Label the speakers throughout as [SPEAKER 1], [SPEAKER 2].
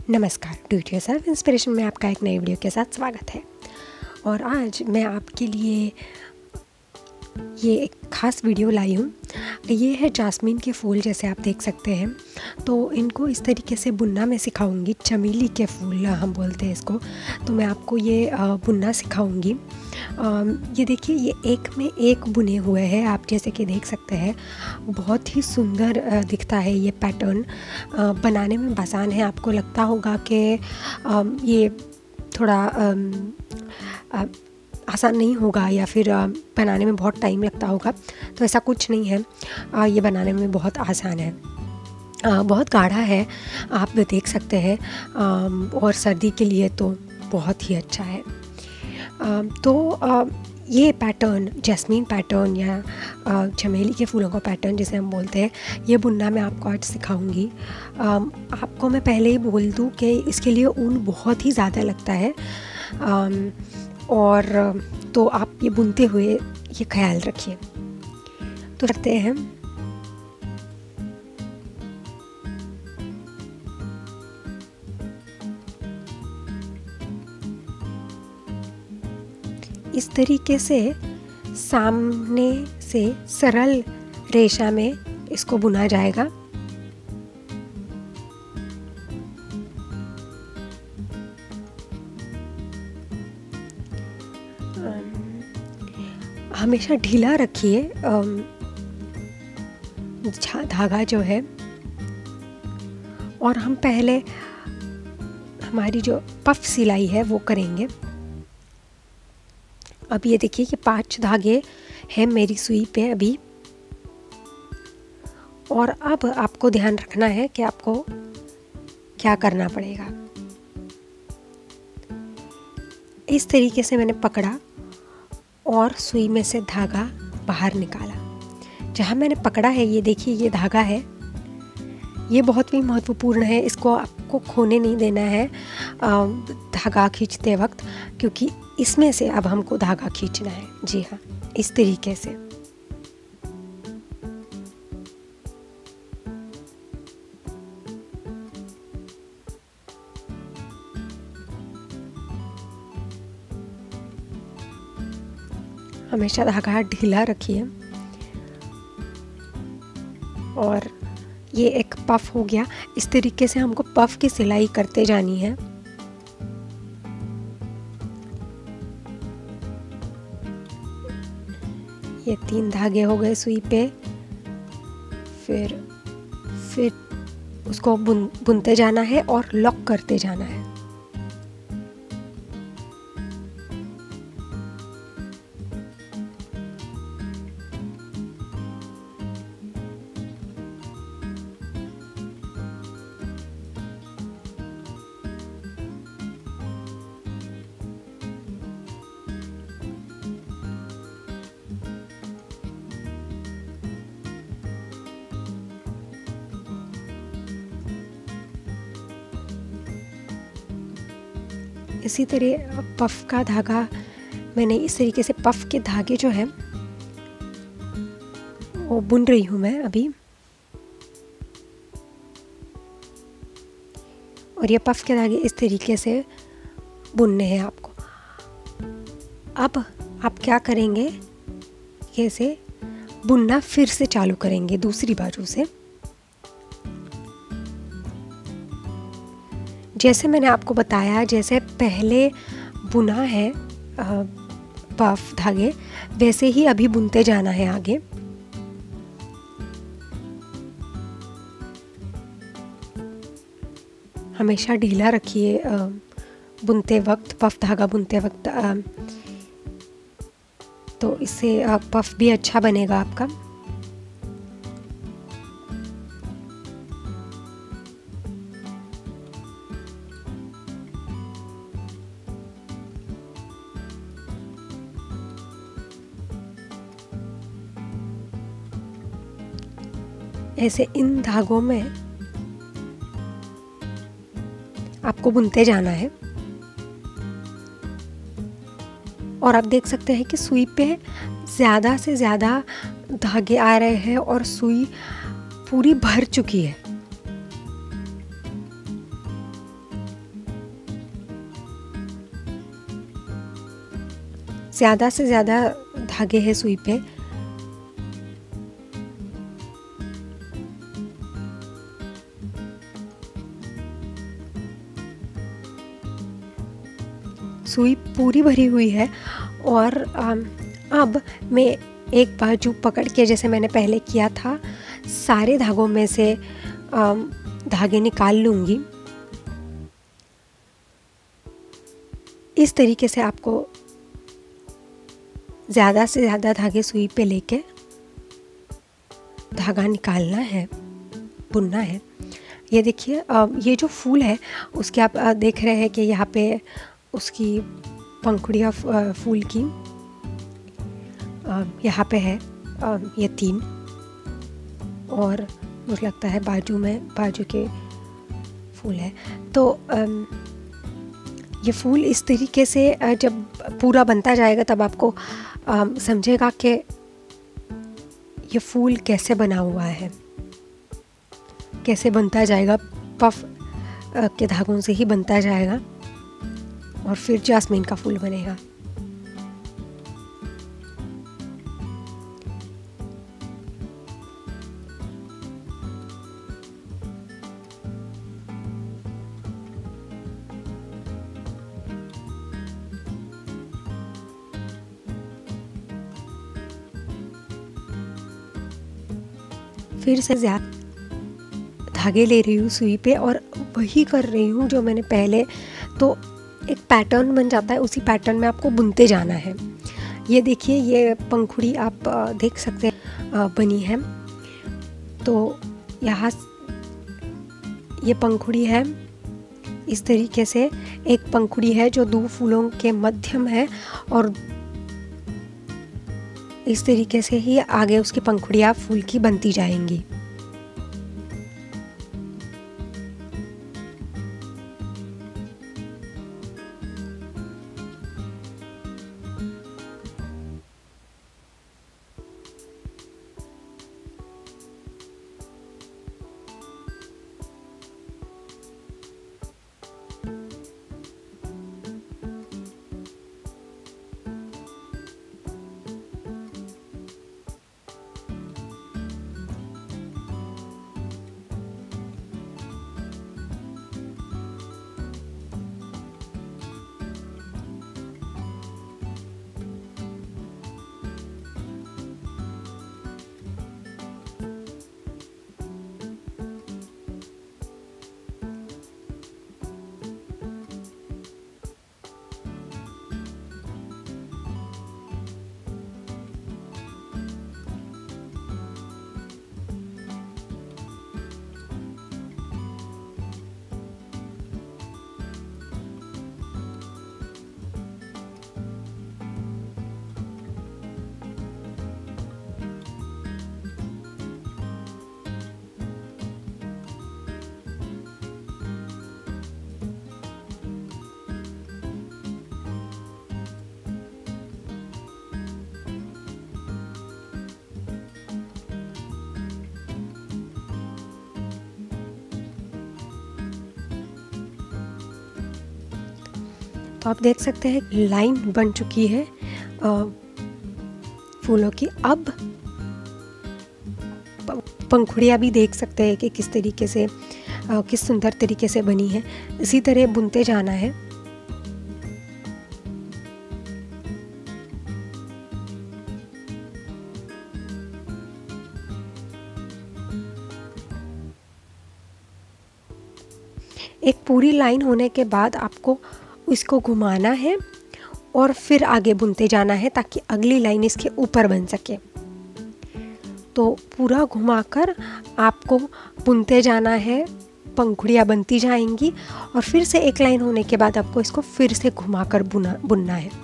[SPEAKER 1] नमस्कार, do it yourself inspiration में आपका एक नई वीडियो के साथ स्वागत है। और आज मैं आपके लिए ये एक ख़ास वीडियो लाई हूँ। ये है जास्मीन के फूल, जैसे आप देख सकते हैं। तो इनको इस तरीके से बुनना मैं सिखाऊंगी। चमेली के फूल हम बोलते हैं इसको। तो मैं आपको ये बुनना सिखाऊंगी। ये देखिए, ये एक में एक बुने हुए हैं, आप जैसे कि देख सकते हैं। बहुत ही सुंदर दिखता है ये पैटर्न। बनाने में आसान है। आपको लगता होगा कि ये थोड़ा आसान नहीं होगा या फिर बनाने में बहुत टाइम लगता होगा, तो ऐसा कुछ नहीं है। ये बनाने में बहुत आसान है। बहुत गाढ़ा है, आप देख सकते हैं। और सर्दी के लिए तो बहुत ही अच्छा है। ये पैटर्न, जैस्मीन पैटर्न या चमेली के फूलों का पैटर्न जिसे हम बोलते हैं, ये बुनना मैं आपको आज सिखाऊंगी। आपको मैं पहले ही बोल दूं कि इसके लिए ऊन बहुत ही ज़्यादा लगता है। और तो आप ये बुनते हुए ये ख्याल रखिए। तो करते हैं। इस तरीके से सामने से सरल रेशा में इसको बुना जाएगा। हमेशा ढीला रखिए धागा जो है। और हम पहले हमारी जो पफ सिलाई है वो करेंगे। अब ये देखिए कि 5 धागे हैं मेरी सुई पे अभी। और अब आपको ध्यान रखना है कि आपको क्या करना पड़ेगा। इस तरीके से मैंने पकड़ा और सुई में से धागा बाहर निकाला। जहाँ मैंने पकड़ा है, ये देखिए, ये धागा है। ये बहुत ही महत्वपूर्ण है, इसको आपको खोने नहीं देना है धागा खींचते वक्त, क्योंकि इसमें से अब हमको धागा खींचना है। जी हाँ, इस तरीके से। हमेशा धागा ढीला रखिए। और ये एक पफ हो गया। इस तरीके से हमको पफ की सिलाई करते जानी है। ये 3 धागे हो गए सुई पे। फिर उसको बुनते जाना है और लॉक करते जाना है। इसी तरह पफ का धागा मैंने इस तरीके से पफ के धागे जो है वो बुन रही हूँ मैं अभी। और ये पफ के धागे इस तरीके से बुनने हैं आपको। अब आप क्या करेंगे, कैसे बुनना फिर से चालू करेंगे दूसरी बाजू से। जैसे मैंने आपको बताया, जैसे पहले बुना है पफ धागे, वैसे ही अभी बुनते जाना है आगे। हमेशा ढीला रखिए बुनते वक्त, पफ धागा बुनते वक्त। तो इससे पफ भी अच्छा बनेगा आपका। ऐसे इन धागों में आपको बुनते जाना है। और आप देख सकते हैं कि सुई पे ज़्यादा से ज़्यादा धागे आ रहे हैं और सुई पूरी भर चुकी है। ज़्यादा से ज़्यादा धागे हैं सुई पे। सुई पूरी भरी हुई है और अब मैं एक बाजू पकड़ के, जैसे मैंने पहले किया था, सारे धागों में से धागे निकाल लूँगी। इस तरीके से आपको ज़्यादा से ज़्यादा धागे सुई पे लेके धागा निकालना है, बुनना है। ये देखिए, ये जो फूल है उसके आप देख रहे हैं कि यहाँ पे उसकी पंखुड़ियाँ फूल की यहाँ पे है, ये 3, और मुझे लगता है बाजू के फूल है। तो ये फूल इस तरीके से जब पूरा बनता जाएगा तब आपको समझेगा कि ये फूल कैसे बना हुआ है, कैसे बनता जाएगा। पफ के धागों से ही बनता जाएगा और फिर जास्मीन का फूल बनेगा। फिर से ज़्यादा धागे ले रही हूँ सुई पे और वही कर रही हूँ जो मैंने पहले। तो एक पैटर्न बन जाता है, उसी पैटर्न में आपको बुनते जाना है। ये देखिए, ये पंखुड़ी आप देख सकते हैं बनी है। तो यहाँ ये पंखुड़ी है, इस तरीके से एक पंखुड़ी है जो 2 फूलों के मध्यम है और इस तरीके से ही आगे उसकी पंखुड़ियाँ फूल की बनती जाएंगी। तो आप देख सकते हैं लाइन बन चुकी है फूलों की। अब पंखुड़ियाँ भी देख सकते हैं कि किस तरीके से, किस सुंदर तरीके से बनी है। इसी तरह बुनते जाना है। एक पूरी लाइन होने के बाद आपको इसको घुमाना है और फिर आगे बुनते जाना है ताकि अगली लाइन इसके ऊपर बन सके। तो पूरा घुमाकर आपको बुनते जाना है, पंखुड़ियाँ बनती जाएंगी और फिर से एक लाइन होने के बाद आपको इसको फिर से घुमाकर बुनना है।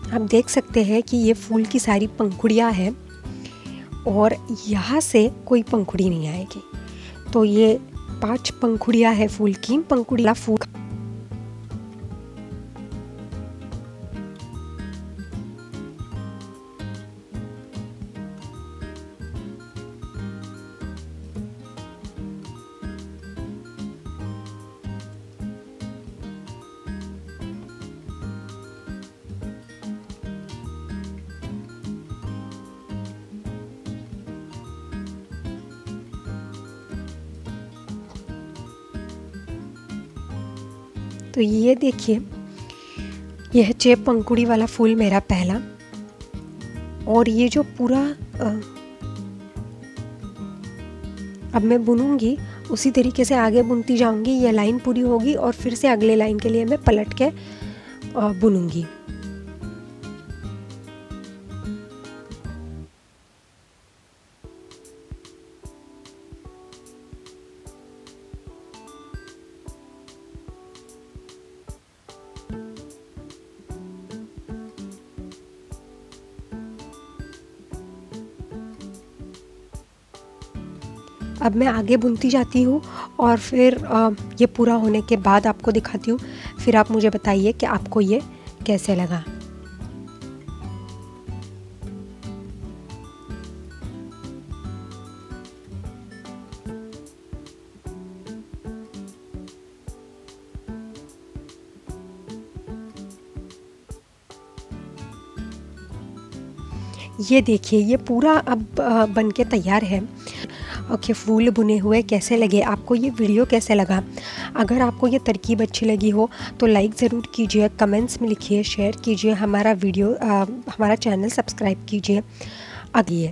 [SPEAKER 1] आप देख सकते हैं कि ये फूल की सारी पंखुड़ियाँ हैं और यहाँ से कोई पंखुड़ी नहीं आएगी। तो ये 5 पंखुड़ियाँ है फूल की, पंखुड़िया फूल। तो ये देखिए, यह 6 पंखुड़ी वाला फूल मेरा पहला। और ये जो पूरा अब मैं बुनूंगी उसी तरीके से आगे बुनती जाऊंगी। ये लाइन पूरी होगी और फिर से अगले लाइन के लिए मैं पलट के बुनूंगी। अब मैं आगे बुनती जाती हूँ और फिर ये पूरा होने के बाद आपको दिखाती हूँ। फिर आप मुझे बताइए कि आपको ये कैसे लगा। ये देखिए, ये पूरा अब बन के तैयार है। ओके, फूल बुने हुए कैसे लगे आपको, ये वीडियो कैसे लगा? अगर आपको ये तरकीब अच्छी लगी हो तो लाइक ज़रूर कीजिए, कमेंट्स में लिखिए, शेयर कीजिए, हमारा चैनल सब्सक्राइब कीजिए। अगली